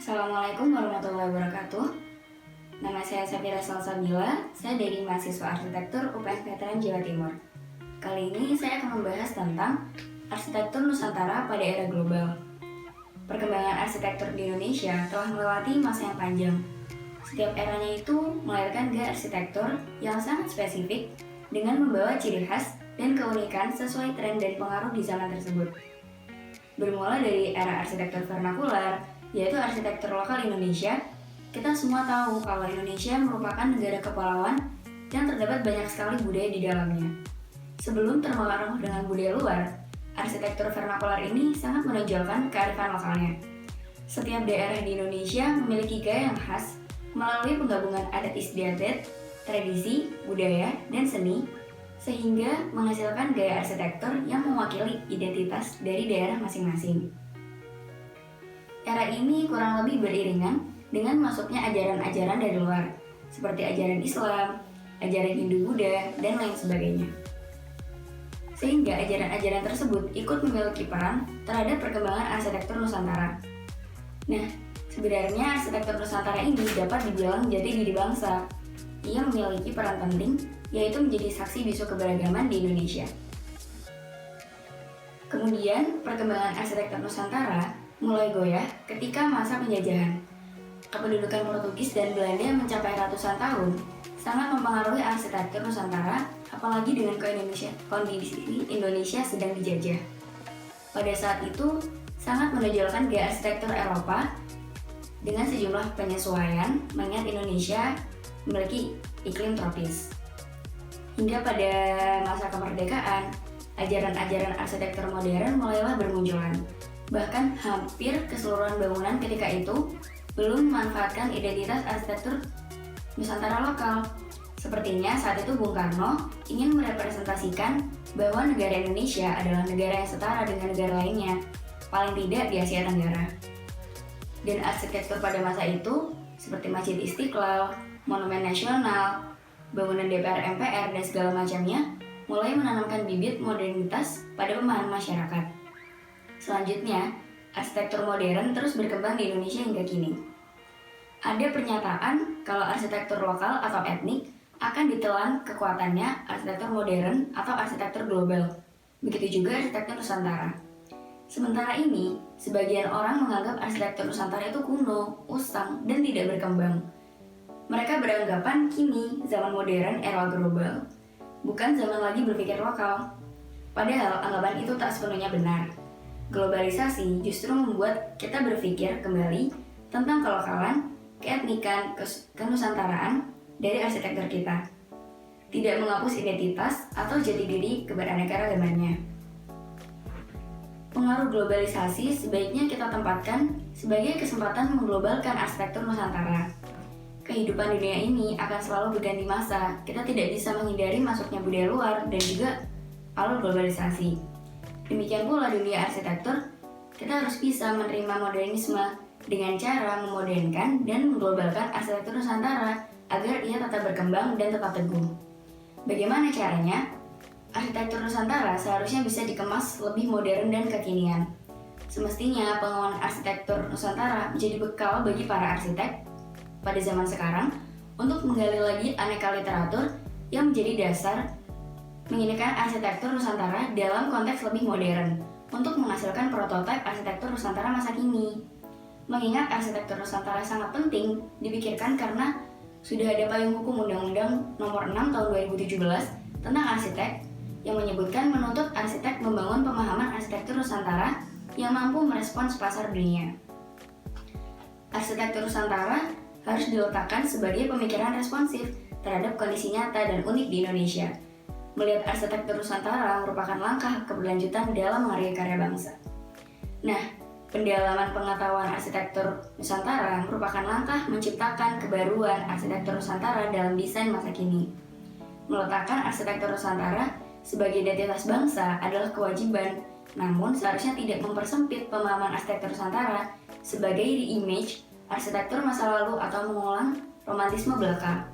Assalamualaikum warahmatullahi wabarakatuh. Nama saya Safira Salsabila, saya dari mahasiswa arsitektur UPN Veteran Jawa Timur. Kali ini saya akan membahas tentang arsitektur Nusantara pada era global. Perkembangan arsitektur di Indonesia telah melewati masa yang panjang. Setiap eranya itu melahirkan gaya arsitektur yang sangat spesifik dengan membawa ciri khas dan keunikan sesuai tren dan pengaruh di zaman tersebut. Bermula dari era arsitektur vernakular, yaitu arsitektur lokal Indonesia, kita semua tahu kalau Indonesia merupakan negara kepulauan yang terdapat banyak sekali budaya di dalamnya. Sebelum terpengaruh dengan budaya luar, arsitektur vernakular ini sangat menonjolkan kearifan lokalnya. Setiap daerah di Indonesia memiliki gaya yang khas melalui penggabungan adat istiadat, tradisi, budaya, dan seni, sehingga menghasilkan gaya arsitektur yang mewakili identitas dari daerah masing-masing. Era ini kurang lebih beriringan dengan masuknya ajaran-ajaran dari luar, seperti ajaran Islam, ajaran Hindu-Buddha, dan lain sebagainya. Sehingga ajaran-ajaran tersebut ikut memiliki peran terhadap perkembangan arsitektur Nusantara. Nah, sebenarnya arsitektur Nusantara ini dapat dibilang jati diri bangsa. Ia memiliki peran penting, yaitu menjadi saksi bisu keberagaman di Indonesia. Kemudian, perkembangan arsitektur Nusantara mulai goyah ketika masa penjajahan. Kependudukan Portugis dan Belanda mencapai ratusan tahun, sangat mempengaruhi arsitektur Nusantara, apalagi dengan kondisi Indonesia sedang dijajah. Pada saat itu, sangat menonjolkan gaya arsitektur Eropa dengan sejumlah penyesuaian mengingat Indonesia memiliki iklim tropis. Hingga pada masa kemerdekaan, ajaran-ajaran arsitektur modern mulailah bermunculan. Bahkan hampir keseluruhan bangunan ketika itu belum memanfaatkan identitas arsitektur Nusantara lokal. Sepertinya saat itu Bung Karno ingin merepresentasikan bahwa negara Indonesia adalah negara yang setara dengan negara lainnya, paling tidak di Asia Tenggara. Dan arsitektur pada masa itu, seperti Masjid Istiqlal, Monumen Nasional, bangunan DPR MPR, dan segala macamnya, mulai menanamkan bibit modernitas pada pemahaman masyarakat. Selanjutnya, arsitektur modern terus berkembang di Indonesia hingga kini. Ada pernyataan kalau arsitektur lokal atau etnik akan ditelan kekuatannya arsitektur modern atau arsitektur global. Begitu juga arsitektur Nusantara. Sementara ini, sebagian orang menganggap arsitektur Nusantara itu kuno, usang, dan tidak berkembang. Mereka beranggapan kini zaman modern era global, bukan zaman lagi berpikir lokal. Padahal anggapan itu tak sepenuhnya benar. Globalisasi justru membuat kita berpikir kembali tentang kelokalan, keetnikan, kenusantaraan dari arsitektur kita. Tidak menghapus identitas atau jati diri keberaneka-ragamannya. Pengaruh globalisasi sebaiknya kita tempatkan sebagai kesempatan mengglobalkan arsitektur Nusantara. Kehidupan dunia ini akan selalu berganti masa. Kita tidak bisa menghindari masuknya budaya luar dan juga alur globalisasi. Demikian pula dunia arsitektur, kita harus bisa menerima modernisme dengan cara memodernkan dan mengglobalkan arsitektur Nusantara agar ia tetap berkembang dan tetap teguh. Bagaimana caranya? Arsitektur Nusantara seharusnya bisa dikemas lebih modern dan kekinian. Semestinya pengembangan arsitektur Nusantara menjadi bekal bagi para arsitek pada zaman sekarang untuk menggali lagi aneka literatur yang menjadi dasar menginginkan arsitektur Nusantara dalam konteks lebih modern untuk menghasilkan prototipe arsitektur Nusantara masa kini. Mengingat arsitektur Nusantara sangat penting dipikirkan karena sudah ada payung hukum Undang-Undang Nomor 6 Tahun 2017 tentang arsitek yang menyebutkan menuntut arsitek membangun pemahaman arsitektur Nusantara yang mampu merespons pasar dunia. Arsitektur Nusantara harus diletakkan sebagai pemikiran responsif terhadap kondisi nyata dan unik di Indonesia. Melihat arsitektur Nusantara merupakan langkah keberlanjutan dalam menghargai karya bangsa. Nah, pendalaman pengetahuan arsitektur Nusantara merupakan langkah menciptakan kebaruan arsitektur Nusantara dalam desain masa kini. Meletakkan arsitektur Nusantara sebagai identitas bangsa adalah kewajiban, namun seharusnya tidak mempersempit pemahaman arsitektur Nusantara sebagai reimage arsitektur masa lalu atau mengulang romantisme belaka.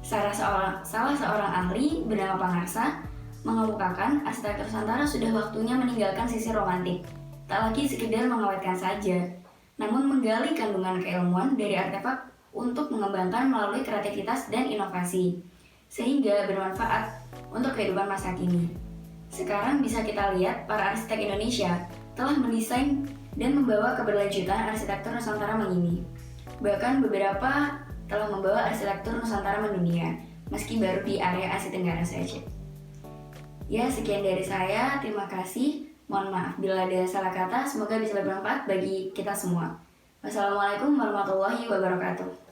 Salah seorang ahli bernama Pangarsa mengemukakan arsitektur Nusantara sudah waktunya meninggalkan sisi romantik, tak lagi sekedar mengawetkan saja. namun menggali kandungan keilmuan dari artefak untuk mengembangkan melalui kreativitas dan inovasi, sehingga bermanfaat untuk kehidupan masa kini. Sekarang bisa kita lihat para arsitek Indonesia telah mendesain dan membawa keberlanjutan arsitektur Nusantara mengini. Bahkan beberapa telah membawa arsitektur Nusantara mendunia, meski baru di area Asia Tenggara saja. Ya, sekian dari saya. Terima kasih. Mohon maaf bila ada salah kata. Semoga bisa bermanfaat bagi kita semua. Wassalamualaikum warahmatullahi wabarakatuh.